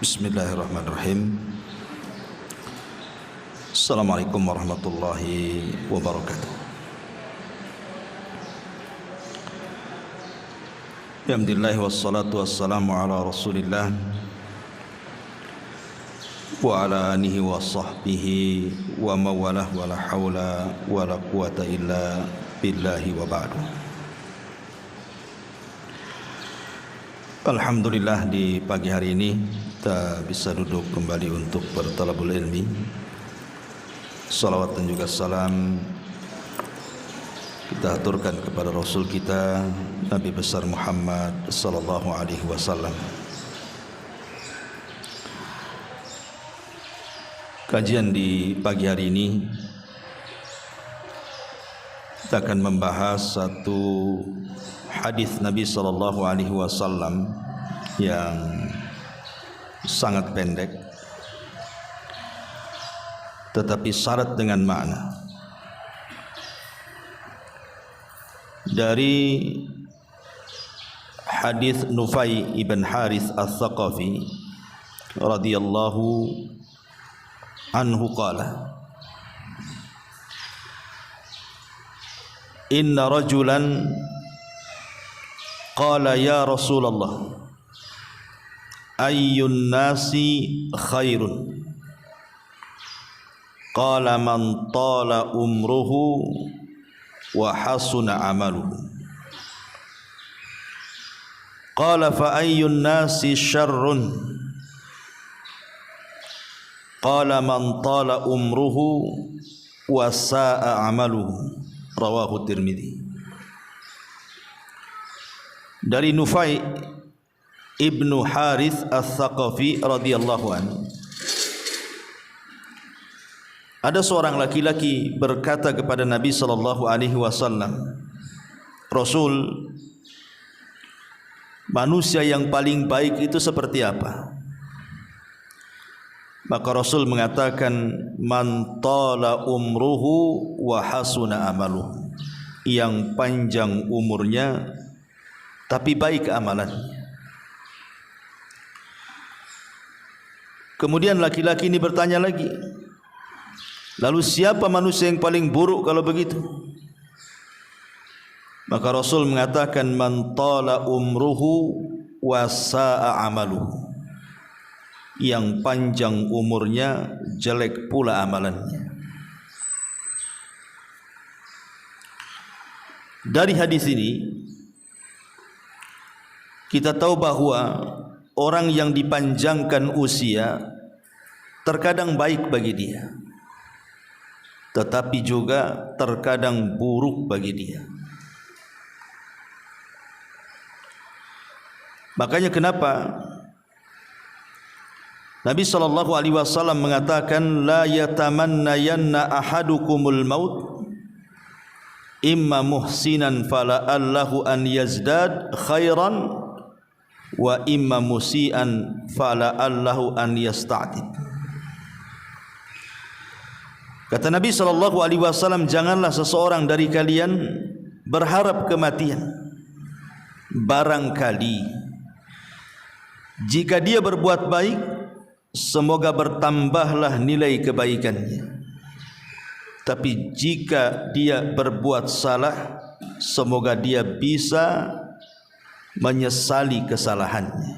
Bismillahirrahmanirrahim. Assalamualaikum warahmatullahi wabarakatuh. Alhamdulillah wassalatu wassalamu ala Rasulillah wa ala alihi wa sahbihi wa mawalah wa la hawla wa la quwata illa billahi wa ba'du. Alhamdulillah, di pagi hari ini kita bisa duduk kembali untuk bertalabul ilmi. Salawat dan juga salam kita aturkan kepada Rasul kita Nabi besar Muhammad sallallahu alaihi wasallam. Kajian di pagi hari ini kita akan membahas satu hadis Nabi sallallahu alaihi wasallam yang sangat pendek tetapi syarat dengan makna. Dari hadis Nufai ibn Harith al-Thaqafi radhiyallahu anhu qala, inna rajulan qala ya Rasulullah ayyun nasi khairun, qala man tala umruhu wa hasuna amaluhu, qala fa ayyun nasi syarrun, qala man tala umruhu wa sa'a amaluhu, rawahu Tirmidzi. Dari Nufai ibnu Harith al-Thaqafi radhiyallahu anhu, ada seorang laki-laki berkata kepada Nabi sallallahu alaihi wasallam, Rasul, manusia yang paling baik itu seperti apa? Maka Rasul mengatakan, man tala umruhu wa hasuna amaluhu, yang panjang umurnya tapi baik amalannya. Kemudian laki-laki ini bertanya lagi, lalu siapa manusia yang paling buruk kalau begitu? Maka Rasul mengatakan, man tala umruhu wa sa'a amaluhu, yang panjang umurnya jelek pula amalannya. Dari hadis ini kita tahu bahwa orang yang dipanjangkan usia terkadang baik bagi dia, tetapi juga terkadang buruk bagi dia. Makanya kenapa Nabi sallallahu alaihi wasallam mengatakan, la yatamannayanna ahadukumul maut imma muhsinan fala'allahu an yazdad khairan wa imma musian fala'allahu an yasta'tid. Kata Nabi sallallahu alaihi wasallam, janganlah seseorang dari kalian berharap kematian. Barangkali jika dia berbuat baik, semoga bertambahlah nilai kebaikannya. Tapi jika dia berbuat salah, semoga dia bisa menyesali kesalahannya.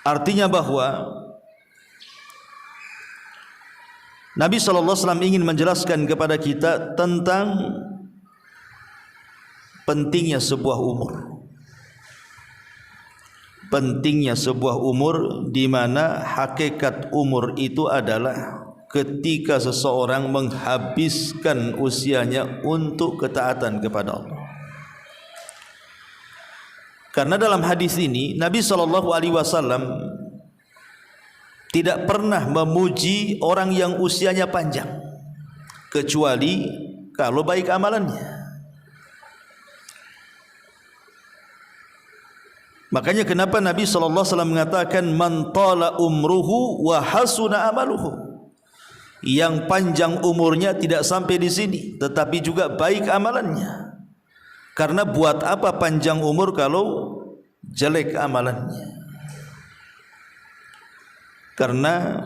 Artinya bahwa Nabi SAW ingin menjelaskan kepada kita tentang pentingnya sebuah umur. Pentingnya sebuah umur, di mana hakikat umur itu adalah ketika seseorang menghabiskan usianya untuk ketaatan kepada Allah. Karena dalam hadis ini Nabi SAW tidak pernah memuji orang yang usianya panjang, kecuali kalau baik amalannya. Makanya kenapa Nabi SAW mengatakan, man tala umruhu wa hasuna amaluhu, yang panjang umurnya tidak sampai di sini, tetapi juga baik amalannya. Karena buat apa panjang umur kalau jelek amalannya. Karena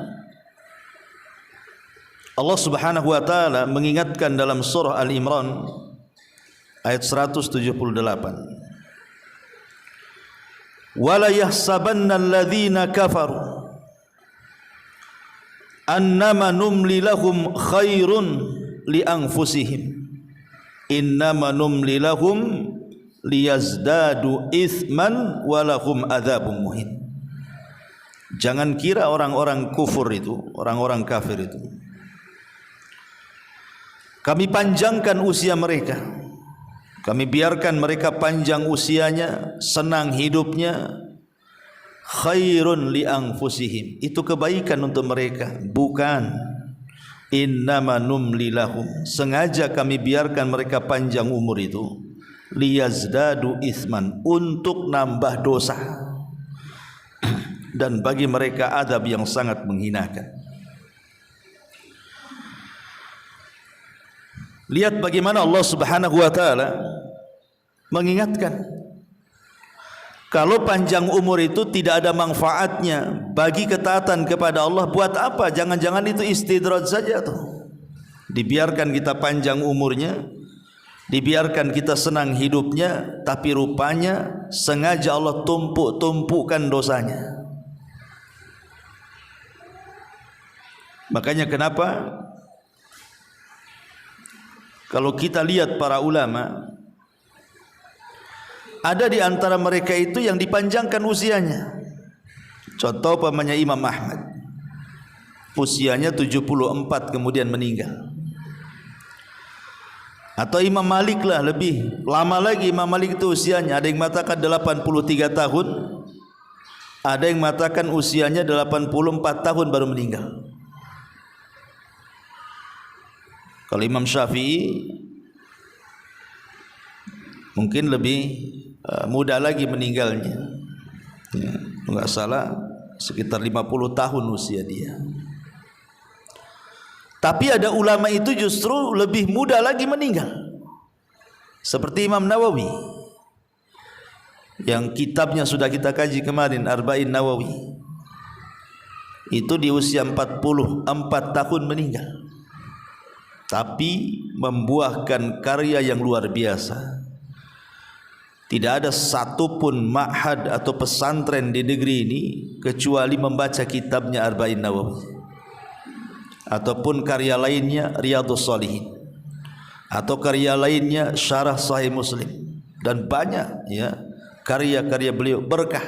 Allah Subhanahu wa taala mengingatkan dalam surah Al-Imran ayat 178, wala yahsabanna alladhina kafaru annama numli lahum khairun li anfusihim innama numli lahum liyazdadu ithman walahum adzabun muhin. Jangan kira orang-orang kufur itu, orang-orang kafir itu, kami panjangkan usia mereka, kami biarkan mereka panjang usianya, senang hidupnya, khairun li anfusihim, itu kebaikan untuk mereka. Bukan, innama numli lahum, sengaja kami biarkan mereka panjang umur itu, liyazdadu itsman, untuk nambah dosa, dan bagi mereka adab yang sangat menghinakan. Lihat bagaimana Allah Subhanahu wa taala mengingatkan, kalau panjang umur itu tidak ada manfaatnya bagi ketaatan kepada Allah, buat apa? Jangan-jangan itu istidraj saja tuh. Dibiarkan kita panjang umurnya, dibiarkan kita senang hidupnya, tapi rupanya sengaja Allah tumpuk-tumpukkan dosanya. Makanya kenapa kalau kita lihat para ulama, ada di antara mereka itu yang dipanjangkan usianya. Contoh pamannya Imam Ahmad, usianya 74 kemudian meninggal. Atau Imam Malik lah, lebih lama lagi Imam Malik itu usianya. Ada yang mengatakan 83 tahun, ada yang mengatakan usianya 84 tahun baru meninggal. Kalau Imam Syafi'i mungkin lebih muda lagi meninggalnya, ya, enggak salah sekitar 50 tahun usia dia. Tapi ada ulama itu justru lebih muda lagi meninggal, seperti Imam Nawawi yang kitabnya sudah kita kaji kemarin, Arba'in Nawawi, itu di usia 44 tahun meninggal, tapi membuahkan karya yang luar biasa. Tidak ada satupun ma'had atau pesantren di negeri ini kecuali membaca kitabnya Arba'in Nawawi, ataupun karya lainnya Riyadhus Shalihin, atau karya lainnya Syarah Sahih Muslim, dan banyak ya karya-karya beliau berkah.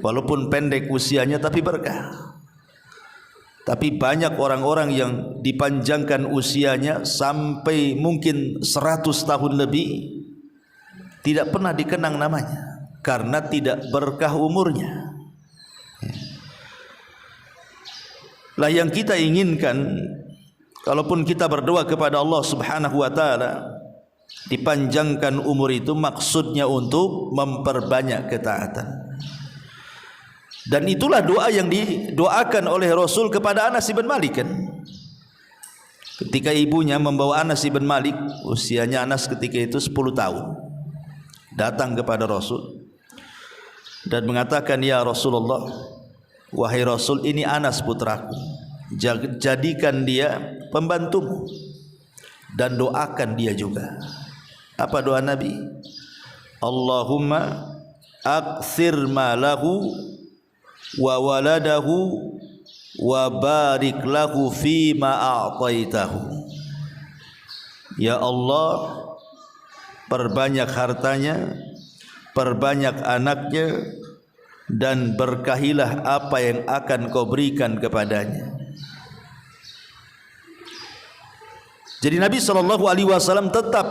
Walaupun pendek usianya tapi berkah. Tapi banyak orang-orang yang dipanjangkan usianya sampai mungkin 100 tahun lebih, tidak pernah dikenang namanya karena tidak berkah umurnya. Lah yang kita inginkan, kalaupun kita berdoa kepada Allah Subhanahu wa taala dipanjangkan umur, itu maksudnya untuk memperbanyak ketaatan. Dan itulah doa yang didoakan oleh Rasul kepada Anas bin Malik kan. Ketika ibunya membawa Anas bin Malik, usianya Anas ketika itu 10 tahun, datang kepada Rasul dan mengatakan, ya Rasulullah, wahai Rasul, ini Anas putraku, jadikan dia pembantumu dan doakan dia juga. Apa doa Nabi? Allahumma aktsir malahu wa waladahu wa barik lahu fima a'taitahu. Ya Allah, perbanyak hartanya, perbanyak anaknya, dan berkahilah apa yang akan kau berikan kepadanya. Jadi Nabi SAW tetap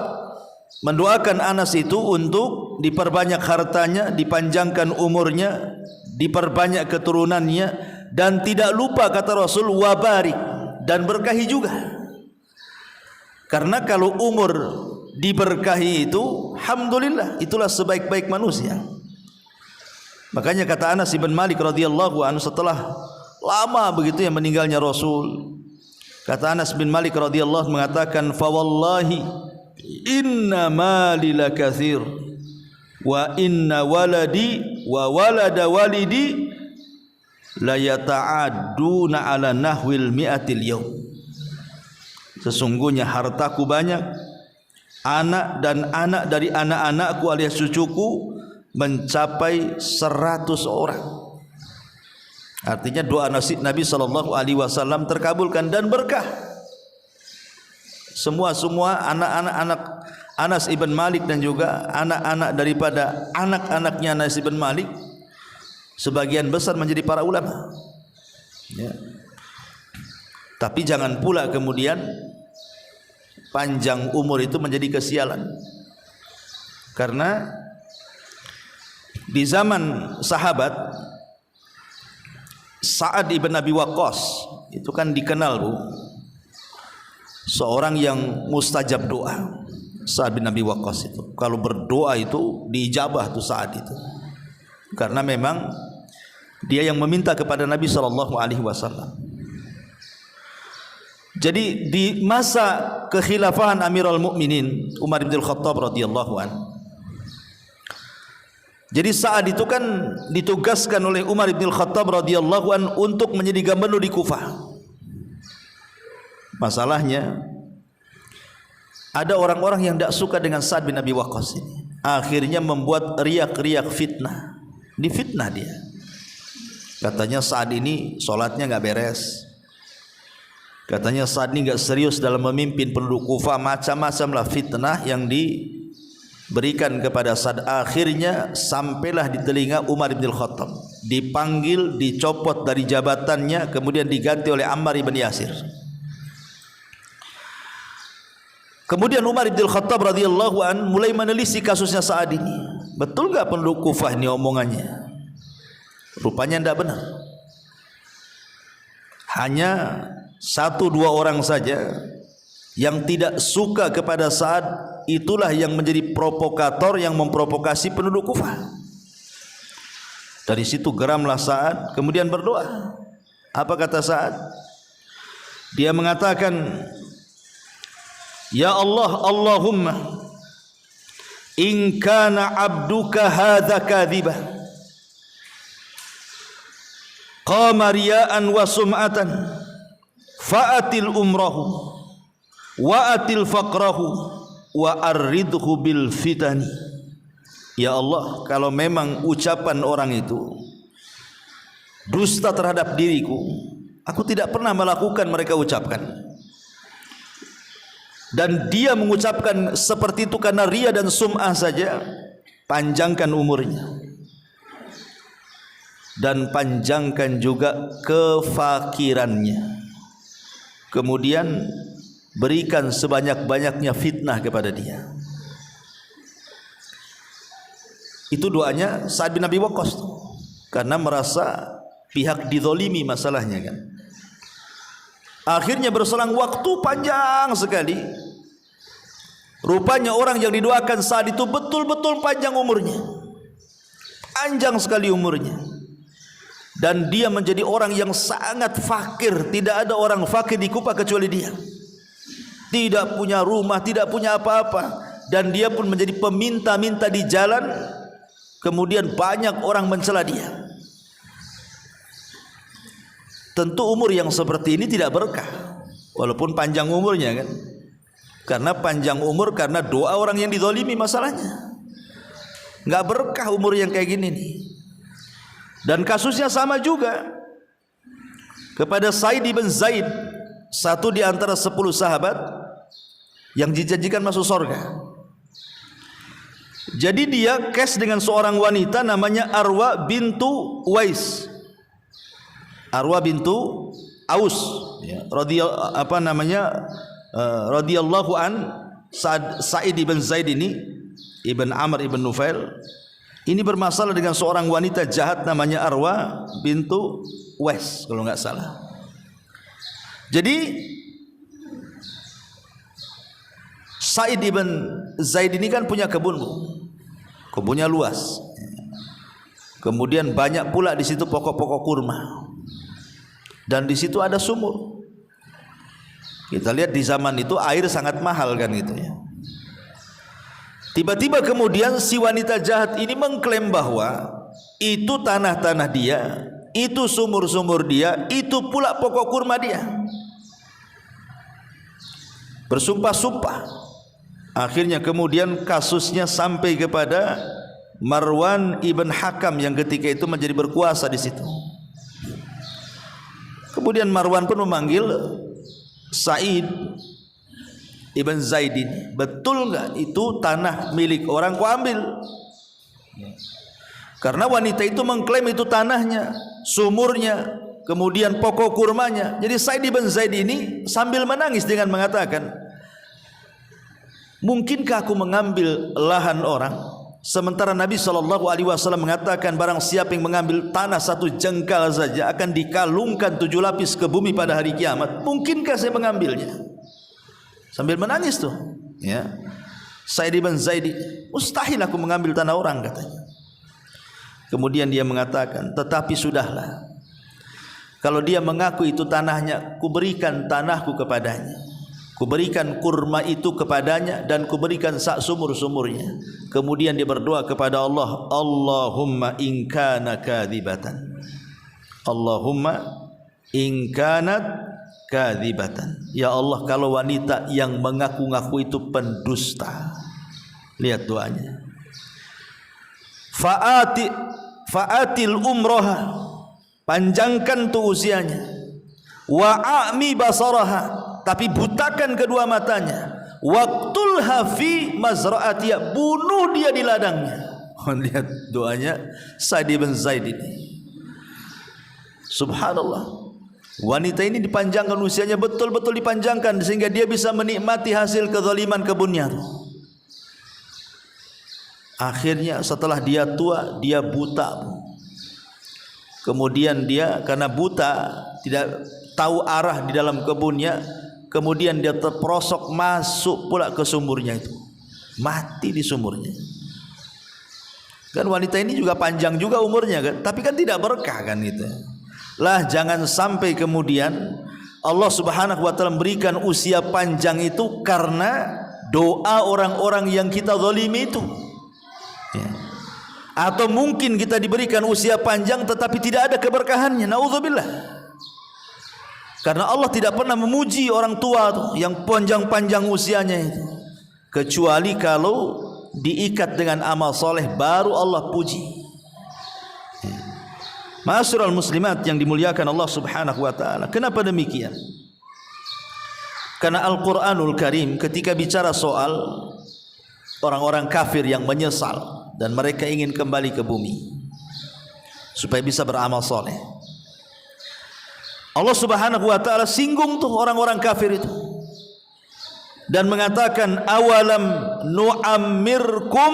mendoakan Anas itu untuk diperbanyak hartanya, dipanjangkan umurnya, diperbanyak keturunannya, dan tidak lupa kata Rasul wabarik, dan berkahi juga. Karena kalau umur diberkahi itu, alhamdulillah, itulah sebaik-baik manusia. Makanya kata Anas bin Malik radhiyallahu anhu setelah lama begitu yang meninggalnya Rasul, kata Anas bin Malik radhiyallahu mengatakan, fa wallahi inna mali lakatsir wa inna waladi wa walada walidi la yata'adduna ala nahwil mi'atil yaum. Sesungguhnya hartaku banyak, anak dan anak dari anak-anakku alias cucuku mencapai 100 orang. Artinya doa Nabi SAW terkabulkan dan berkah. Semua anak-anak Anas ibn Malik dan juga anak-anak daripada anak-anaknya Anas ibn Malik sebagian besar menjadi para ulama, ya. Tapi jangan pula kemudian panjang umur itu menjadi kesialan, karena di zaman sahabat Sa'ad ibn Abi Waqqas itu kan dikenal, Bu, seorang yang mustajab doa. Sa'ad bin Abi Waqqas itu kalau berdoa itu diijabah tuh Sa'ad itu, karena memang dia yang meminta kepada Nabi SAW. Jadi di masa kekhilafahan Amirul Mukminin Umar bin Khattab radhiyallahu an, jadi Sa'ad itu kan ditugaskan oleh Umar bin Khattab radhiyallahu an untuk menjadi gubernur di Kufah. Masalahnya ada orang-orang yang tidak suka dengan Sa'ad bin Abi Waqqas ini. Akhirnya membuat riak-riak fitnah. Difitnah dia. Katanya Sa'ad ini sholatnya nggak beres. Katanya Sa'ad ini nggak serius dalam memimpin penduduk Kufah. Macam-macam lah fitnah yang diberikan kepada Sa'ad. Akhirnya sampailah di telinga Umar bin Khattab. Dipanggil, dicopot dari jabatannya, kemudian diganti oleh Ammar bin Yasir. Kemudian Umar bin Khattab radhiyallahu an mulai menelisik kasusnya Sa'ad ini. Betul enggak penduduk Kufah ini omongannya? Rupanya tidak benar. Hanya 1-2 orang saja yang tidak suka kepada Sa'ad, itulah yang menjadi provokator yang memprovokasi penduduk Kufah. Dari situ geramlah Sa'ad, kemudian berdoa. Apa kata Sa'ad? Dia mengatakan, ya Allah, Allahumma in kana abduka hadza kadhiba qama riya'an wa sum'atan fa'atil umrahu wa atil faqrahu wa arridhu bil fitani. Ya Allah, kalau memang ucapan orang itu dusta terhadap diriku, aku tidak pernah melakukan mereka ucapkan, dan dia mengucapkan seperti itu karena ria dan sum'ah saja, panjangkan umurnya dan panjangkan juga kefakirannya, kemudian berikan sebanyak-banyaknya fitnah kepada dia. Itu doanya Sa'ad bin Abi Waqqas, karena merasa pihak dizalimi masalahnya kan. Akhirnya berselang waktu panjang sekali. Rupanya orang yang didoakan saat itu betul-betul panjang umurnya. Panjang sekali umurnya. Dan dia menjadi orang yang sangat fakir. Tidak ada orang fakir di Kufah kecuali dia. Tidak punya rumah, tidak punya apa-apa. Dan dia pun menjadi peminta-minta di jalan. Kemudian banyak orang mencela dia. Tentu umur yang seperti ini tidak berkah, walaupun panjang umurnya kan. Karena panjang umur karena doa orang yang dizalimi masalahnya. Enggak berkah umur yang kayak gini nih. Dan kasusnya sama juga kepada Sa'id bin Zaid, satu di antara 10 sahabat yang dijanjikan masuk surga. Jadi dia kes dengan seorang wanita namanya Arwa bintu Uwais. Arwa bintu Aus, ya, radhiyallahu an. Sa'id ibn Zaid ini, ibn Amr ibn Nufail, ini bermasalah dengan seorang wanita jahat namanya Arwa bintu Uwais kalau nggak salah. Jadi Sa'id ibn Zaid ini kan punya kebun, kebunnya luas. Kemudian banyak pula di situ pokok-pokok kurma. Dan di situ ada sumur. Kita lihat di zaman itu air sangat mahal kan gitu ya. Tiba-tiba kemudian si wanita jahat ini mengklaim bahwa itu tanah-tanah dia, itu sumur-sumur dia, itu pula pokok kurma dia. Bersumpah-sumpah. Akhirnya kemudian kasusnya sampai kepada Marwan ibn Hakam yang ketika itu menjadi berkuasa di situ. Kemudian Marwan pun memanggil Sa'id ibn Zaid ini, betul enggak itu tanah milik orang kau ambil? Karena wanita itu mengklaim itu tanahnya, sumurnya, kemudian pokok kurmanya. Jadi Sa'id ibn Zaid ini sambil menangis dengan mengatakan, mungkinkah aku mengambil lahan orang, sementara Nabi SAW mengatakan barang siapa yang mengambil tanah satu jengkal saja akan dikalungkan 7 lapis ke bumi pada hari kiamat. Mungkinkah saya mengambilnya? Sambil menangis tuh, ya. Sa'id ibn Zaid, mustahil aku mengambil tanah orang, katanya. Kemudian dia mengatakan, tetapi sudahlah, kalau dia mengaku itu tanahnya, kuberikan tanahku kepadanya, kuberikan kurma itu kepadanya, dan kuberikan sak sumur-sumurnya. Kemudian dia berdoa kepada Allah, Allahumma in kana kadhibatan, Allahumma in kanat kadhibatan, ya Allah, kalau wanita yang mengaku-ngaku itu pendusta. Lihat doanya, fa'atil umroha, panjangkan tuh usianya, wa'ami basaraha, tapi butakan kedua matanya, waqtulha fi mazra'atiha, bunuh dia di ladangnya. Lihat doanya Sa'id bin Zaid ini. Subhanallah, wanita ini dipanjangkan usianya, betul-betul dipanjangkan sehingga dia bisa menikmati hasil kezaliman kebunnya. Akhirnya setelah dia tua, dia buta. Kemudian dia karena buta, tidak tahu arah di dalam kebunnya, kemudian dia terperosok masuk pula ke sumurnya itu, mati di sumurnya. Kan wanita ini juga panjang juga umurnya kan, tapi kan tidak berkah kan itu. Lah jangan sampai kemudian Allah Subhanahu wa taala memberikan usia panjang itu karena doa orang-orang yang kita zalimi itu. Ya. Atau mungkin kita diberikan usia panjang tetapi tidak ada keberkahannya, naudzubillah. Karena Allah tidak pernah memuji orang tua tuh, yang panjang-panjang usianya itu, kecuali kalau diikat dengan amal soleh baru Allah puji. Ma'asyiral muslimat yang dimuliakan Allah Subhanahu wa taala. Kenapa demikian? Karena Al-Qur'anul Karim ketika bicara soal orang-orang kafir yang menyesal dan mereka ingin kembali ke bumi supaya bisa beramal soleh, Allah Subhanahu wa taala singgung tuh orang-orang kafir itu dan mengatakan, awalam nu'ammirkum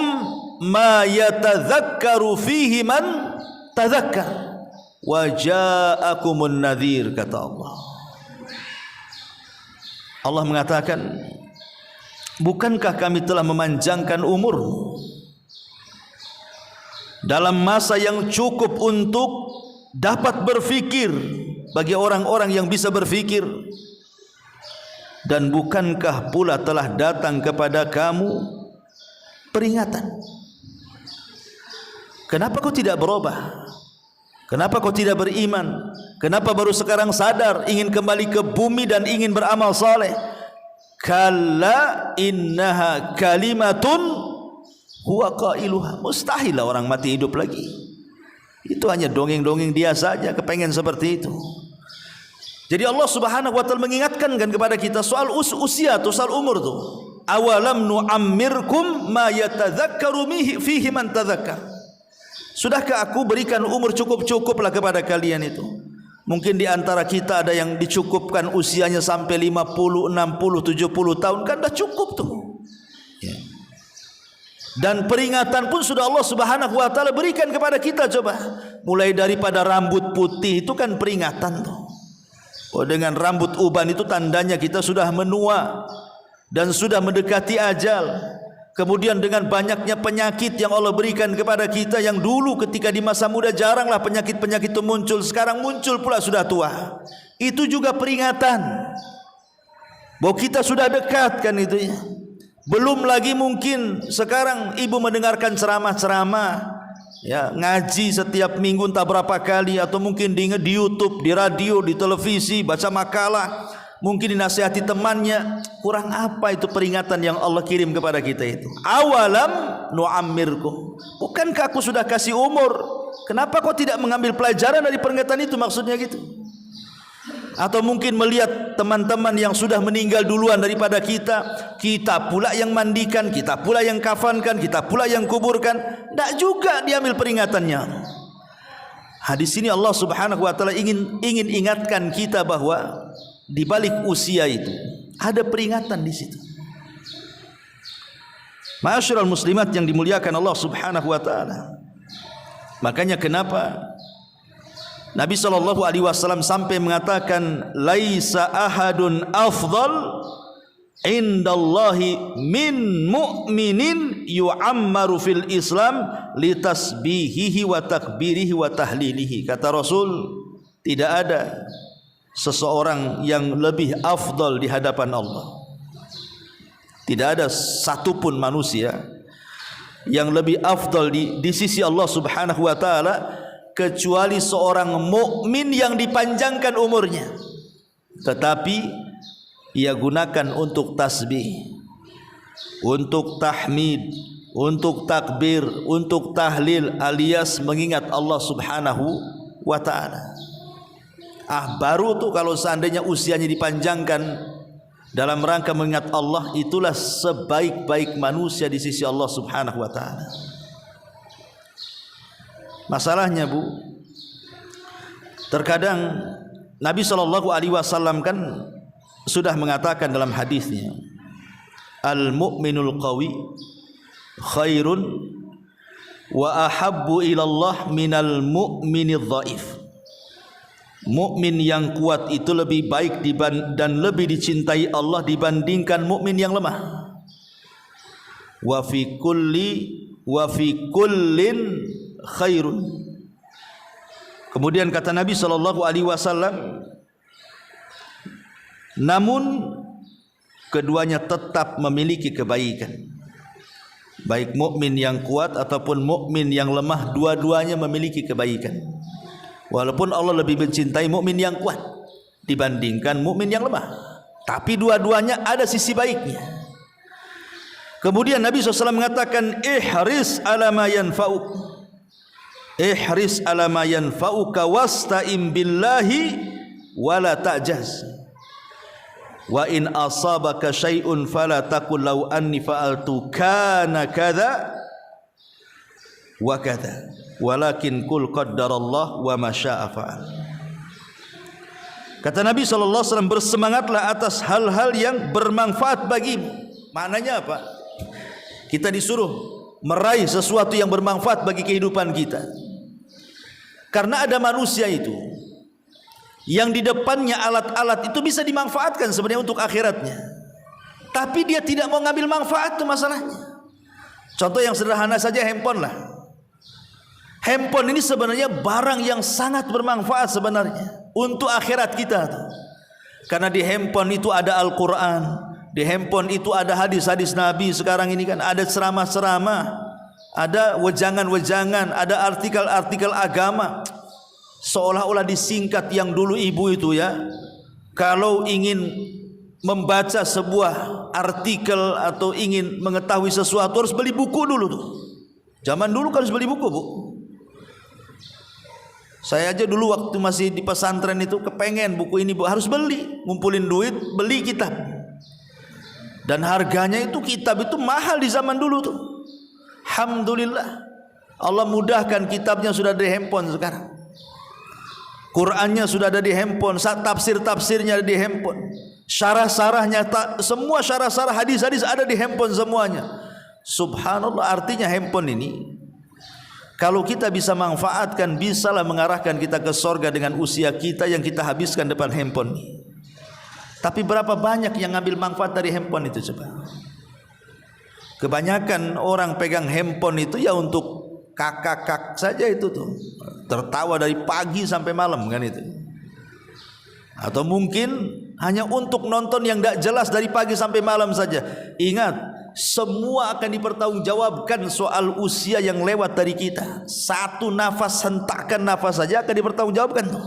ma yatadzakkaru fihi man tadzakkar wa ja'akumun nadhir, kata Allah. Allah mengatakan, bukankah kami telah memanjangkan umurmu dalam masa yang cukup untuk dapat berfikir bagi orang-orang yang bisa berfikir, dan bukankah pula telah datang kepada kamu peringatan? Kenapa kau tidak berubah? Kenapa kau tidak beriman? Kenapa baru sekarang sadar ingin kembali ke bumi dan ingin beramal saleh? Kalla innaha kalimatun huwa qailuha. Mustahil orang mati hidup lagi. Itu hanya dongeng-dongeng dia saja kepengen seperti itu. Jadi Allah Subhanahu wa taala mengingatkan kan kepada kita soal usia tuh, soal umur tuh. Awalam nu'ammirkum ma yatadzakkaru fihi man tadzakkar. Sudahkah aku berikan umur cukup-cukuplah kepada kalian itu? Mungkin di antara kita ada yang dicukupkan usianya sampai 50, 60, 70 tahun, kan dah cukup tuh. Ya. Dan peringatan pun sudah Allah Subhanahu wa taala berikan kepada kita, coba. Mulai daripada rambut putih itu kan peringatan tuh. Oh, dengan rambut uban itu tandanya kita sudah menua dan sudah mendekati ajal. Kemudian dengan banyaknya penyakit yang Allah berikan kepada kita, yang dulu ketika di masa muda jaranglah penyakit-penyakit itu muncul, sekarang muncul pula sudah tua. Itu juga peringatan bahwa kita sudah dekat kan itu ya. Belum lagi mungkin sekarang ibu mendengarkan ceramah-ceramah, ya, ngaji setiap minggu entah berapa kali, atau mungkin di YouTube, di radio, di televisi, baca makalah, mungkin dinasihati temannya. Kurang apa itu peringatan yang Allah kirim kepada kita itu? Awalam nu'ammirkum, bukankah aku sudah kasih umur? Kenapa kau tidak mengambil pelajaran dari peringatan itu? Maksudnya gitu. Atau mungkin melihat teman-teman yang sudah meninggal duluan daripada kita, kita pula yang mandikan, kita pula yang kafankan, kita pula yang kuburkan. Tak juga diambil peringatannya. Hadis ini Allah Subhanahu wa taala ingin ingatkan kita bahwa di balik usia itu ada peringatan di situ. Ma'asyiral muslimat yang dimuliakan Allah Subhanahu wa taala. Makanya kenapa Nabi SAW sampai mengatakan, laisa ahadun afdal indallahi min mu'minin yu'ammaru fil Islam litasbihihi wa takbirihi wa tahlilihi. Kata Rasul, tidak ada seseorang yang lebih afdal di hadapan Allah. Tidak ada satupun manusia yang lebih afdal di sisi Allah Subhanahu wa taala kecuali seorang mukmin yang dipanjangkan umurnya, tetapi ia gunakan untuk tasbih, untuk tahmid, untuk takbir, untuk tahlil, alias mengingat Allah Subhanahu wa taala. Baru tuh kalau seandainya usianya dipanjangkan dalam rangka mengingat Allah, itulah sebaik-baik manusia di sisi Allah Subhanahu wa taala. Masalahnya Bu, terkadang Nabi SAW kan sudah mengatakan dalam hadisnya, al-mu'minul qawi khairun wa ahabbu ilallah minal mu'minidh dhaif. Mukmin yang kuat itu lebih baik dan lebih dicintai Allah dibandingkan mukmin yang lemah. Wa fi kullin khairun. Kemudian kata Nabi SAW, namun keduanya tetap memiliki kebaikan. Baik mukmin yang kuat ataupun mukmin yang lemah, dua-duanya memiliki kebaikan. Walaupun Allah lebih mencintai mukmin yang kuat dibandingkan mukmin yang lemah, tapi dua-duanya ada sisi baiknya. Kemudian Nabi SAW mengatakan, ihris ala ma yanfa'uk, ihris ala ma yanfa'uka wasta'im billahi wala ta'jaz, wa in asabaka syai'un fala taqul law anni fa'altu kana kadza wa kadza, walakin kul qaddarallah wa ma syaa fa'al. Kata Nabi SAW, bersemangatlah atas hal-hal yang bermanfaat bagimu. Maknanya apa? Kita disuruh meraih sesuatu yang bermanfaat bagi kehidupan kita. Karena ada manusia itu yang di depannya alat-alat itu bisa dimanfaatkan sebenarnya untuk akhiratnya, tapi dia tidak mau ngambil manfaat, itu masalahnya. Contoh yang sederhana saja, handphone lah. Handphone ini sebenarnya barang yang sangat bermanfaat sebenarnya untuk akhirat kita. Karena di handphone itu ada Al-Quran, di handphone itu ada hadis-hadis Nabi. Sekarang ini kan ada ceramah-ceramah, ada wejangan-wejangan, ada artikel-artikel agama. Seolah-olah disingkat yang dulu ibu itu ya, kalau ingin membaca sebuah artikel atau ingin mengetahui sesuatu harus beli buku dulu tuh. Zaman dulu kan harus beli buku, Bu. Saya aja dulu waktu masih di pesantren itu kepengen buku ini, Bu, harus beli, ngumpulin duit, beli kitab. Dan harganya itu, kitab itu mahal di zaman dulu tuh. Alhamdulillah, Allah mudahkan, kitabnya sudah di handphone sekarang. Qurannya sudah ada di handphone, tafsir-tafsirnya ada di handphone, syarah-syarahnya, semua syarah-syarah hadis-hadis ada di handphone semuanya. Subhanallah, artinya handphone ini kalau kita bisa manfaatkan, bisalah mengarahkan kita ke sorga dengan usia kita yang kita habiskan depan handphone ini. Tapi berapa banyak yang ngambil manfaat dari handphone itu coba? Kebanyakan orang pegang handphone itu ya untuk kakak saja itu tuh, tertawa dari pagi sampai malam kan itu. Atau mungkin hanya untuk nonton yang tidak jelas dari pagi sampai malam saja. Ingat, semua akan dipertanggungjawabkan soal usia yang lewat dari kita. Satu nafas, hentakan nafas saja akan dipertanggungjawabkan tuh.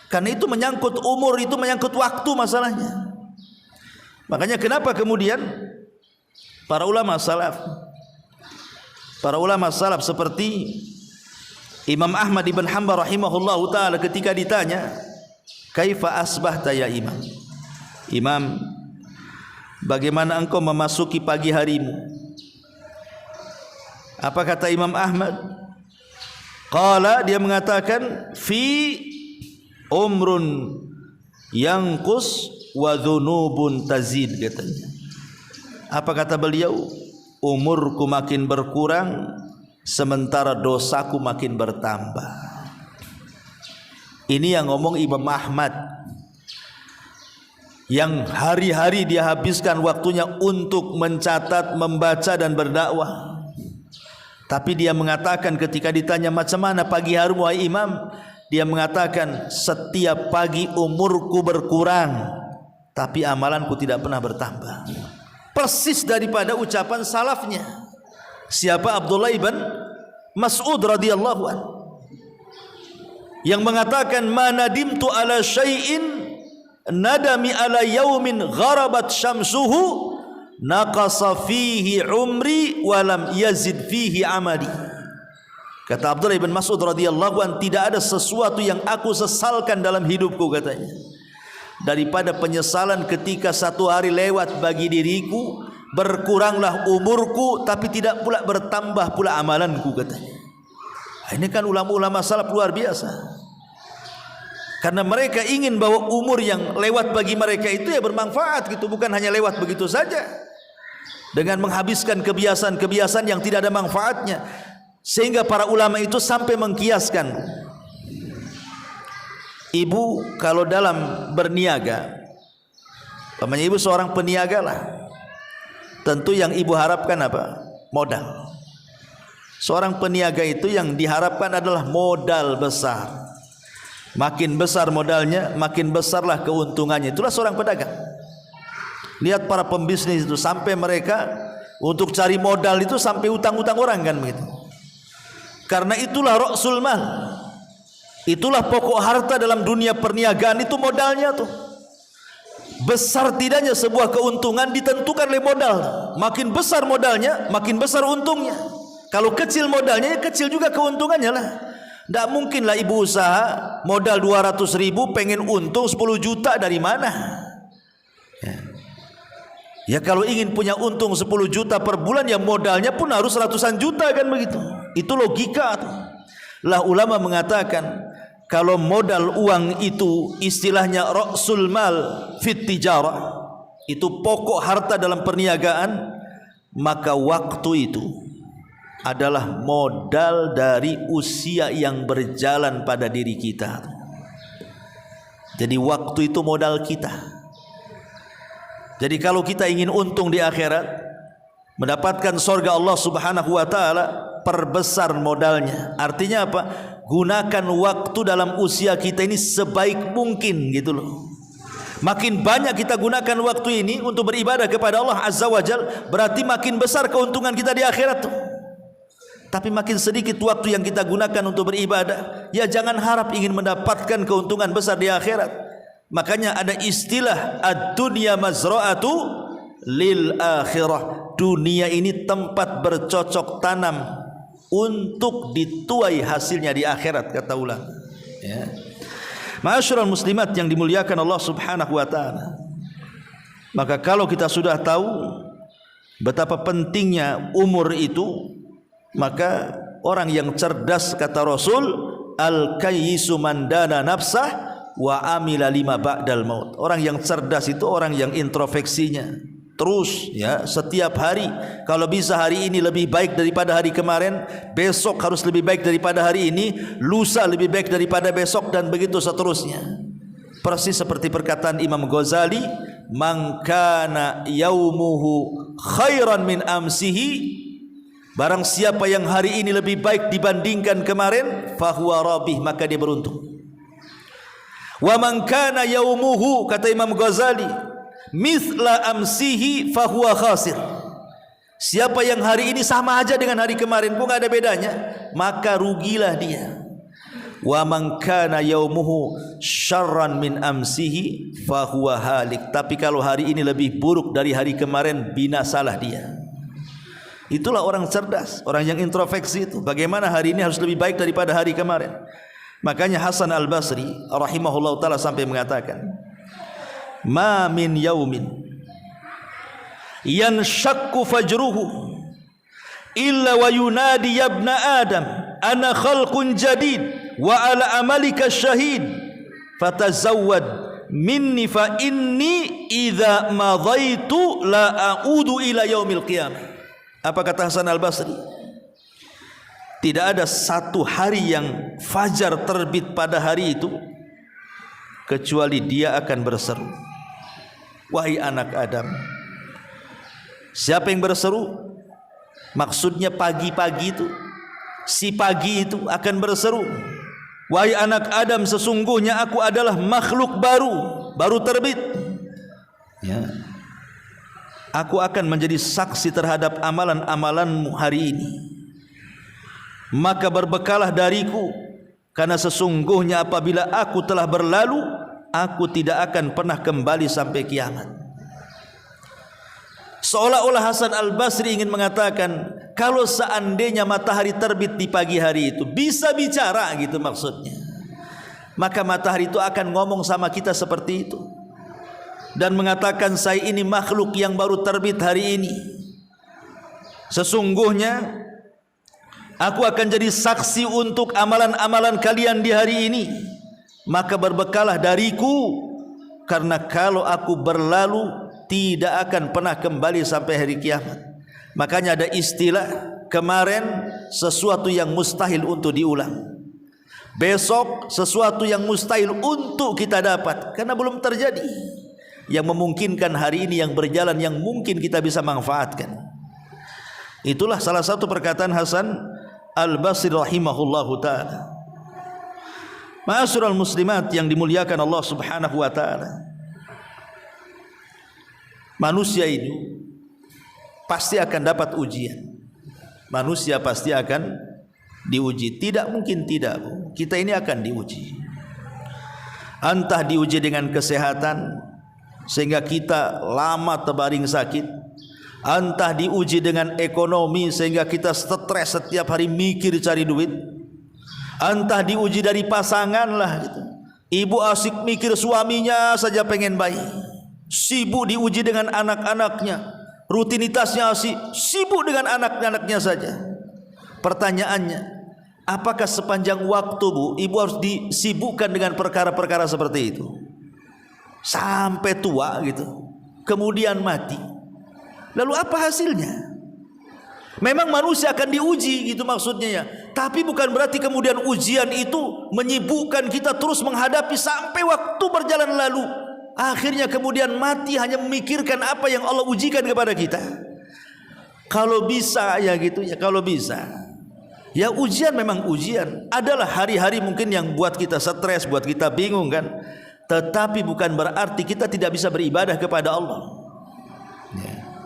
Karena itu menyangkut umur, itu menyangkut waktu masalahnya. Makanya kenapa kemudian para ulama salaf seperti Imam Ahmad ibn Hanbal rahimahullahu taala ketika ditanya, "Kaifa asbahta ya Imam?" Imam, bagaimana engkau memasuki pagi harimu? Apa kata Imam Ahmad? Qala, dia mengatakan, "Fi umrun yanqus wa dhunubun tazid," katanya. Apa kata beliau? Umurku makin berkurang sementara dosaku makin bertambah. Ini yang ngomong Imam Ahmad, yang hari-hari dia habiskan waktunya untuk mencatat, membaca dan berdakwah. Tapi dia mengatakan ketika ditanya macam mana pagi hari wahai Imam, dia mengatakan setiap pagi umurku berkurang tapi amalanku tidak pernah bertambah. Persis daripada ucapan salafnya. Siapa? Abdullah ibn Mas'ud radhiyallahu anhu, yang mengatakan, "Ma nadimtu ala syai'in nadami ala yaumin gharabat syamsuhu naqasa fihi umri walam yazid fihi amali." Kata Abdullah bin Mas'ud radhiyallahu anhu, tidak ada sesuatu yang aku sesalkan dalam hidupku, katanya, daripada penyesalan ketika satu hari lewat bagi diriku, berkuranglah umurku tapi tidak pula bertambah pula amalanku, katanya. Ini kan ulama-ulama salaf luar biasa. Karena mereka ingin bahwa umur yang lewat bagi mereka itu ya bermanfaat gitu, bukan hanya lewat begitu saja dengan menghabiskan kebiasaan-kebiasaan yang tidak ada manfaatnya. Sehingga para ulama itu sampai mengkiaskan, ibu kalau dalam berniaga, namanya ibu seorang peniaga lah, tentu yang ibu harapkan apa? Modal. Seorang peniaga itu yang diharapkan adalah modal besar. Makin besar modalnya, makin besarlah keuntungannya. Itulah seorang pedagang. Lihat para pembisnis itu, sampai mereka untuk cari modal itu sampai utang-utang orang kan begitu. Karena itulah ra'sul mal. Itulah pokok harta dalam dunia perniagaan, itu modalnya tuh. Besar tidaknya sebuah keuntungan ditentukan oleh modal. Makin besar modalnya, makin besar untungnya. Kalau kecil modalnya, ya kecil juga keuntungannya lah. Tidak mungkinlah ibu usaha modal 200.000 pengen untung 10 juta dari mana? Ya kalau ingin punya untung 10 juta per bulan, ya modalnya pun harus ratusan juta kan begitu. Itu logika tuh. Lah ulama mengatakan kalau modal uang itu istilahnya ra'sul mal fit tijarah, itu pokok harta dalam perniagaan, maka waktu itu adalah modal dari usia yang berjalan pada diri kita. Jadi waktu itu modal kita. Jadi kalau kita ingin untung di akhirat, mendapatkan surga Allah Subhanahu wa taala, perbesar modalnya. Artinya apa? Gunakan waktu dalam usia kita ini sebaik mungkin gitu loh. Makin banyak kita gunakan waktu ini untuk beribadah kepada Allah Azza wa Jalla, berarti makin besar keuntungan kita di akhirat tuh. Tapi makin sedikit waktu yang kita gunakan untuk beribadah, ya jangan harap ingin mendapatkan keuntungan besar di akhirat. Makanya ada istilah ad-dunya mazra'atu lil akhirah. Dunia ini tempat bercocok tanam untuk dituai hasilnya di akhirat, kata ulama. Ya. Ma'asyiral muslimat yang dimuliakan Allah Subhanahu wa taala. Maka kalau kita sudah tahu betapa pentingnya umur itu, maka orang yang cerdas, kata Rasul, al-kayyisu man dana nafsah wa amila lima ba'dal maut. Orang yang cerdas itu orang yang introspeksinya terus, ya, setiap hari. Kalau bisa hari ini lebih baik daripada hari kemarin, besok harus lebih baik daripada hari ini, lusa lebih baik daripada besok, dan begitu seterusnya. Persis seperti perkataan Imam Ghazali, man kana yaumuhu khairan min amsihi, barang siapa yang hari ini lebih baik dibandingkan kemarin, fahuwa rabih, maka dia beruntung. Wa man kana yaumuhu, kata Imam Ghazali, mithla amsihi fahuwa khasir. Siapa yang hari ini sama aja dengan hari kemarin pun gak ada bedanya, maka rugilah dia. Wa man kana yaumuhu syarran min amsihi fahuwa halik. Tapi kalau hari ini lebih buruk dari hari kemarin, binasalah dia. Itulah orang cerdas, orang yang introspeksi itu. Bagaimana hari ini harus lebih baik daripada hari kemarin. Makanya Hasan Al-Basri rahimahullah ta'ala sampai mengatakan, ma min yaumin yanshakku fajruhu illa wa yunadi ya ibna adam ana khalqun jadid wa ala amalika syahid fatazawwad minni fa inni idza madaitu la a'udu ila yaumil qiyamah. Apa kata Hasan Al-Basri? Tidak ada satu hari yang fajar terbit pada hari itu kecuali dia akan berseru, wahai anak Adam. Siapa yang berseru? Maksudnya pagi-pagi itu, si pagi itu akan berseru, wahai anak Adam, sesungguhnya aku adalah makhluk baru terbit ya. Aku akan menjadi saksi terhadap amalan-amalanmu hari ini. Maka berbekalah dariku, karena sesungguhnya apabila aku telah berlalu, aku tidak akan pernah kembali sampai kiamat. Seolah-olah Hasan Al-Basri ingin mengatakan, kalau seandainya matahari terbit di pagi hari itu bisa bicara gitu maksudnya, maka matahari itu akan ngomong sama kita seperti itu dan mengatakan, saya ini makhluk yang baru terbit hari ini. Sesungguhnya aku akan jadi saksi untuk amalan-amalan kalian di hari ini. Maka berbekalah dariku, karena kalau aku berlalu tidak akan pernah kembali sampai hari kiamat. Makanya ada istilah, kemarin sesuatu yang mustahil untuk diulang, besok sesuatu yang mustahil untuk kita dapat karena belum terjadi. Yang memungkinkan hari ini yang berjalan, yang mungkin kita bisa manfaatkan. Itulah salah satu perkataan Hasan Al-Basri rahimahullahu ta'ala. Ma'asyiral muslimat yang dimuliakan Allah subhanahu wa ta'ala, manusia ini pasti akan dapat ujian. Manusia pasti akan diuji. Tidak mungkin tidak, kita ini akan diuji. Entah diuji dengan kesehatan sehingga kita lama terbaring sakit, entah diuji dengan ekonomi sehingga kita stres setiap hari mikir cari duit, entah diuji dari pasangan lah gitu. Ibu asik mikir suaminya saja pengen bayi, sibuk diuji dengan anak-anaknya, rutinitasnya sibuk dengan anak-anaknya saja. Pertanyaannya, apakah sepanjang waktu ibu harus disibukkan dengan perkara-perkara seperti itu sampai tua gitu, kemudian mati? Lalu apa hasilnya? Memang manusia akan diuji gitu maksudnya ya, tapi bukan berarti kemudian ujian itu menyibukkan kita terus menghadapi sampai waktu berjalan lalu, akhirnya kemudian mati hanya memikirkan apa yang Allah ujikan kepada kita. Kalau bisa ya gitu ya, kalau bisa ya, ujian memang ujian. Adalah hari-hari mungkin yang buat kita stres, buat kita bingung kan, tetapi bukan berarti kita tidak bisa beribadah kepada Allah.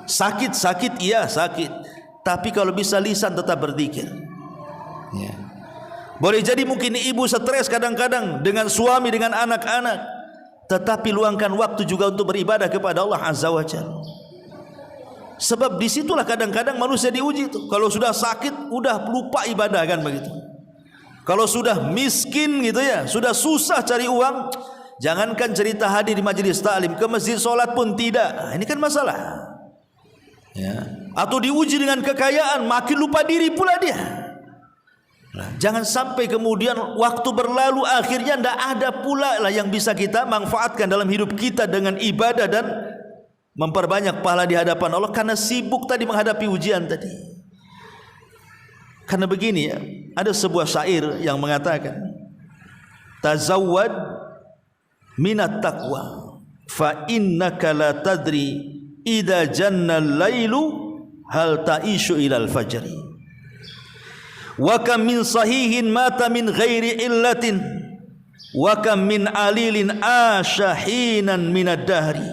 Sakit-sakit iya sakit, tapi kalau bisa lisan tetap berzikir. Boleh jadi mungkin ibu stres kadang-kadang dengan suami, dengan anak-anak, tetapi luangkan waktu juga untuk beribadah kepada Allah Azza wa Jalla. Sebab disitulah kadang-kadang manusia diuji itu. Kalau sudah sakit udah lupa ibadah kan begitu. Kalau sudah miskin gitu ya, sudah susah cari uang, jangankan cerita hadir di majelis taklim, ke masjid solat pun tidak. Nah, ini kan masalah ya. Atau diuji dengan kekayaan, makin lupa diri pula dia. Nah, jangan sampai kemudian waktu berlalu akhirnya tidak ada pula lah yang bisa kita manfaatkan dalam hidup kita dengan ibadah dan memperbanyak pahala di hadapan Allah karena sibuk tadi menghadapi ujian tadi. Karena begini ya, ada sebuah syair yang mengatakan, tazawwad minat taqwa fa innaka la tadri idza janna al-lailu hal ta'ishu ilal fajri wa kam min sahihin mata min ghairi illatin wa kam min alilin ashahinan minad dahri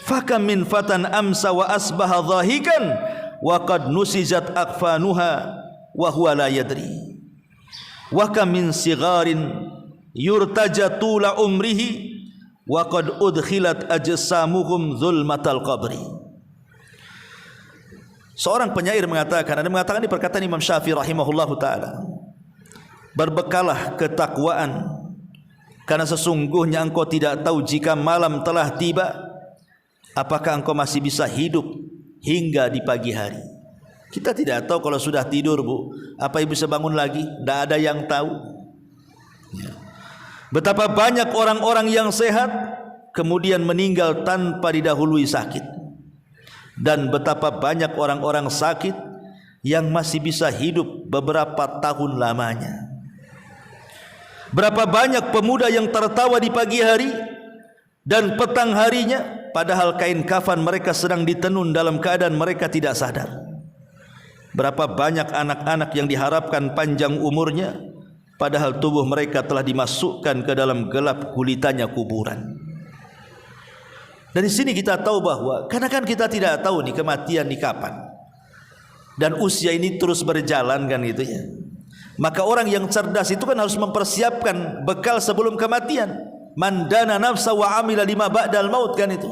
fa kam min fatan amsa wa asbaha dhahikan wa qad nusijat akfanuha wa huwa la yadri wa kam min sigharin yurtaja tula umrihi wa qad udkhilat ajsamuhum zulmatal qabri. Seorang penyair mengatakan, ada mengatakan ini perkataan Imam Syafi'i rahimahullahu taala, berbekalah ketakwaan, karena sesungguhnya engkau tidak tahu jika malam telah tiba, apakah engkau masih bisa hidup hingga di pagi hari. Kita tidak tahu kalau sudah tidur, Bu, apa ibu bisa bangun lagi? Tidak ada yang tahu. Betapa banyak orang-orang yang sehat kemudian meninggal tanpa didahului sakit, dan betapa banyak orang-orang sakit yang masih bisa hidup beberapa tahun lamanya. Berapa banyak pemuda yang tertawa di pagi hari dan petang harinya, padahal kain kafan mereka sedang ditenun dalam keadaan mereka tidak sadar. Berapa banyak anak-anak yang diharapkan panjang umurnya, padahal tubuh mereka telah dimasukkan ke dalam gelap gulitanya kuburan. Dari sini kita tahu bahwa, karena kan kita tidak tahu nih kematian di kapan, dan usia ini terus berjalan kan gitu ya. Maka orang yang cerdas itu kan harus mempersiapkan bekal sebelum kematian. Man dana nafsa wa amila lima ba'dal maut, kan itu.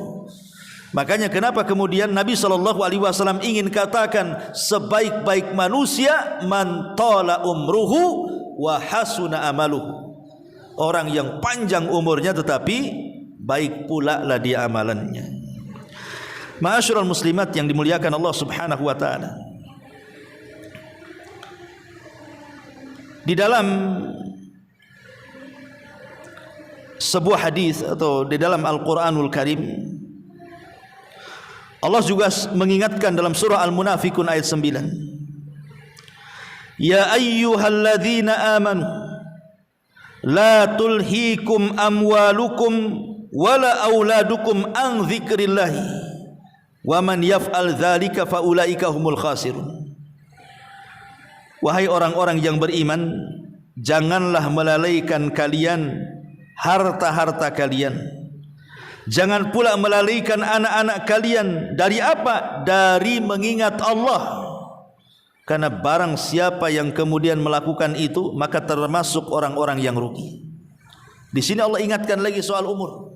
Makanya kenapa kemudian Nabi SAW ingin katakan, sebaik-baik manusia man tala umruhu wa hasuna amaluhu. Orang yang panjang umurnya tetapi baik pula lah dia amalannya. Ma'asyiral muslimat yang dimuliakan Allah Subhanahu wa taala, di dalam sebuah hadis atau di dalam Al-Qur'anul Karim, Allah juga mengingatkan dalam surah Al-Munafikun ayat 9, ya ayyuhalladzina amanu la tulhikum amwalukum wala auladukum an dzikrillahi wa man yaf'al dzalika faulaika humul khasirun. Wahai orang-orang yang beriman, janganlah melalaikan kalian harta-harta kalian, jangan pula melalaikan anak-anak kalian. Dari apa? Dari mengingat Allah. Karena barang siapa yang kemudian melakukan itu, maka termasuk orang-orang yang rugi. Di sini Allah ingatkan lagi soal umur.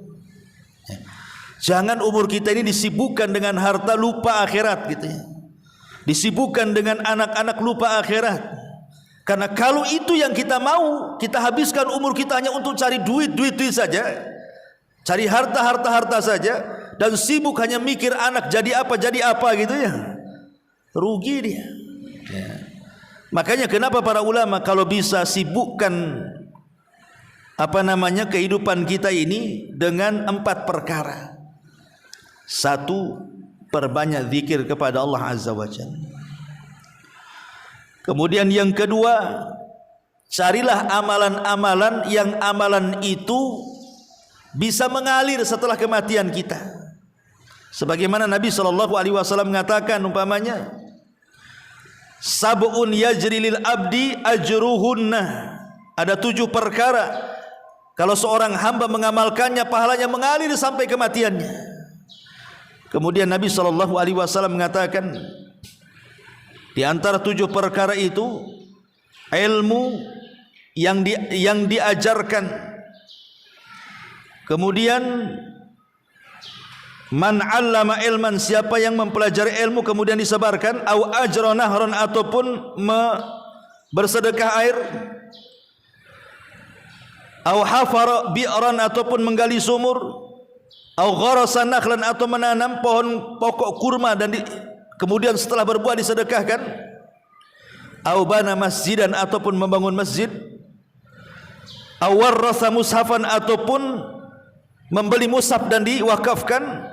Jangan umur kita ini disibukkan dengan harta, lupa akhirat gitu ya. Disibukkan dengan anak-anak, lupa akhirat. Karena kalau itu yang kita mau, kita habiskan umur kita hanya untuk cari duit saja, cari harta saja, dan sibuk hanya mikir anak jadi apa gitu ya, rugi dia ya. Makanya kenapa para ulama kalau bisa sibukkan kehidupan kita ini dengan 4 perkara. 1, perbanyak zikir kepada Allah Azza wa Jalla. Kemudian yang kedua, carilah amalan-amalan yang amalan itu bisa mengalir setelah kematian kita. Sebagaimana Nabi SAW mengatakan umpamanya, sab'un yajri lil abdi ajruhunna. Ada 7 perkara kalau seorang hamba mengamalkannya, pahalanya mengalir sampai kematiannya. Kemudian Nabi SAW mengatakan, di antara 7 perkara itu, ilmu yang diajarkan. Kemudian man 'allama ilman, siapa yang mempelajari ilmu kemudian disebarkan, au ajra nahran, ataupun bersedekah air, au hafara bi'ran, ataupun menggali sumur, au gharasa nakhlan, atau menanam pohon pokok kurma dan kemudian setelah berbuah disedekahkan, au bana masjidan, ataupun membangun masjid, au warrasa mushafan, ataupun membeli mushaf dan diwakafkan,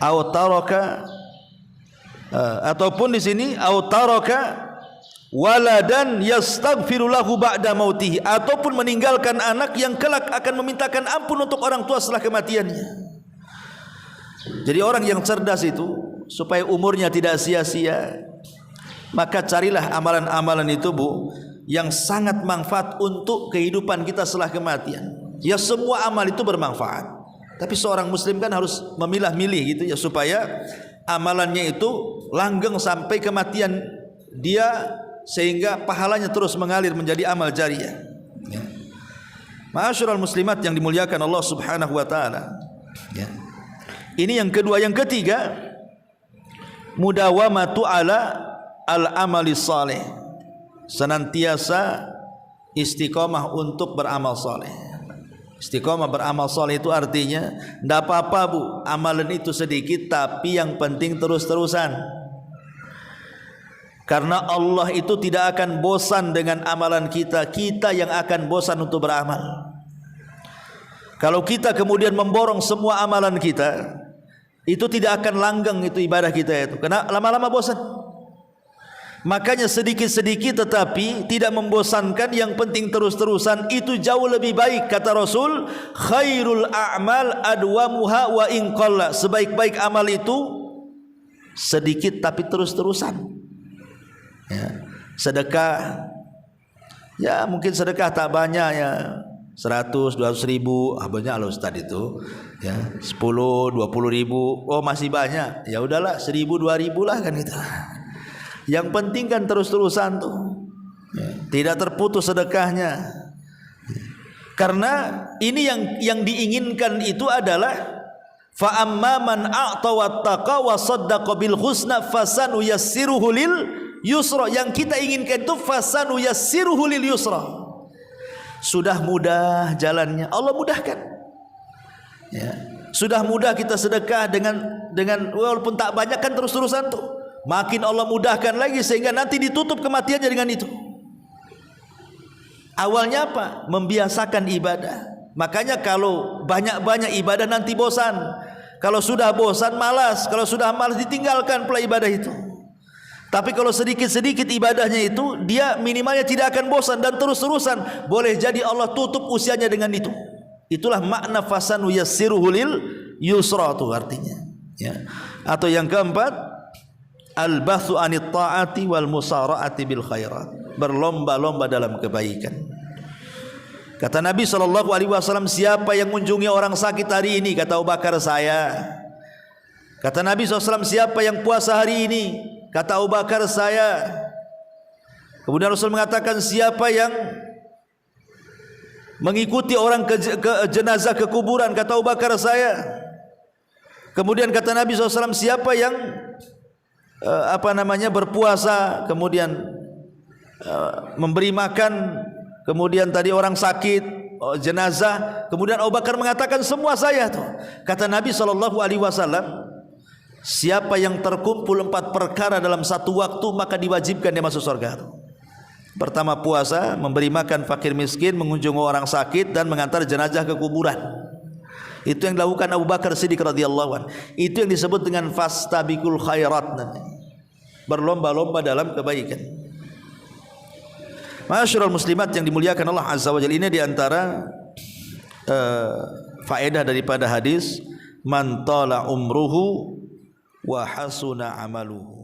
au taraka, ataupun di sini au taraka waladan yastaghfiru lahu ba'da mautihi, ataupun meninggalkan anak yang kelak akan memintakan ampun untuk orang tua setelah kematiannya. Jadi orang yang cerdas itu, supaya umurnya tidak sia-sia, maka carilah amalan-amalan itu, Bu, yang sangat manfaat untuk kehidupan kita setelah kematian. Ya, semua amal itu bermanfaat, tapi seorang muslim kan harus memilah-milih gitu ya, supaya amalannya itu langgeng sampai kematian dia, sehingga pahalanya terus mengalir menjadi amal jariyah. Ya. Ma'asyiral muslimat yang dimuliakan Allah Subhanahu wa taala. Ya. Ini yang kedua. Yang ketiga, mudawamatu ala al-amali saleh. Senantiasa istiqomah untuk beramal saleh. Istiqomah beramal saleh itu artinya tidak apa-apa bu, amalan itu sedikit, tapi yang penting terus-terusan. Karena Allah itu tidak akan bosan dengan amalan kita, kita yang akan bosan untuk beramal. Kalau kita kemudian memborong semua amalan kita, itu tidak akan langgeng itu ibadah kita itu, karena lama-lama bosan. Makanya sedikit-sedikit tetapi tidak membosankan, yang penting terus-terusan, itu jauh lebih baik. Kata Rasul, khairul a'mal adwamuha wa in qalla. Sebaik-baik amal itu sedikit tapi terus-terusan. Ya, sedekah, ya mungkin sedekah tak banyak ya, 100-200 ribu, banyak loh Ustaz itu ya, 10-20 ribu, oh masih banyak, ya udahlah 1.000-2.000 lah kan gitu. Yang penting kan terus-terusan tuh ya, tidak terputus sedekahnya. Karena ini yang diinginkan itu adalah fa amma man a'ta wattaqa wa saddaqa bil husna fasanu yassiruhu lil yusra. Yang kita inginkan itu fasanu yassiruhu lil yusra. Sudah mudah jalannya, Allah mudahkan. Ya. Sudah mudah kita sedekah dengan walaupun tak banyak kan terus-terusan tuh. Makin Allah mudahkan lagi sehingga nanti ditutup kematiannya dengan itu. Awalnya apa? Membiasakan ibadah. Makanya kalau banyak-banyak ibadah nanti bosan. Kalau sudah bosan malas, kalau sudah malas ditinggalkan pula ibadah itu. Tapi kalau sedikit-sedikit ibadahnya itu, dia minimalnya tidak akan bosan dan terus-terusan. Boleh jadi Allah tutup usianya dengan itu. Itulah makna fasanu yassiruhu lil yusra itu artinya. Ya. Atau yang keempat, al-bathu anit ta'ati wal musara'ati bil khairat. Berlomba-lomba dalam kebaikan. Kata Nabi SAW, siapa yang mengunjungi orang sakit hari ini? Kata Abu Bakar, saya. Kata Nabi SAW, siapa yang puasa hari ini? Kata Abu Bakar, saya. Kemudian Rasul mengatakan, siapa yang mengikuti orang ke jenazah ke kuburan? Kata Abu Bakar, saya. Kemudian kata Nabi SAW, siapa yang berpuasa, kemudian memberi makan, kemudian tadi orang sakit, jenazah. Kemudian Abu Bakar mengatakan, semua saya tuh. Kata Nabi SAW, siapa yang terkumpul 4 perkara dalam satu waktu, maka diwajibkan dia masuk surga. Pertama puasa, memberi makan fakir miskin, mengunjungi orang sakit, dan mengantar jenazah ke kuburan. Itu yang dilakukan Abu Bakar Siddiq radhiyallahu anhu. Itu yang disebut dengan fastabiqul khairat, nanti berlomba-lomba dalam kebaikan. Ma'asyiral muslimat yang dimuliakan Allah Azza wa Jalla, ini diantara faedah daripada hadis man tala umruhu wa hasuna amaluhu.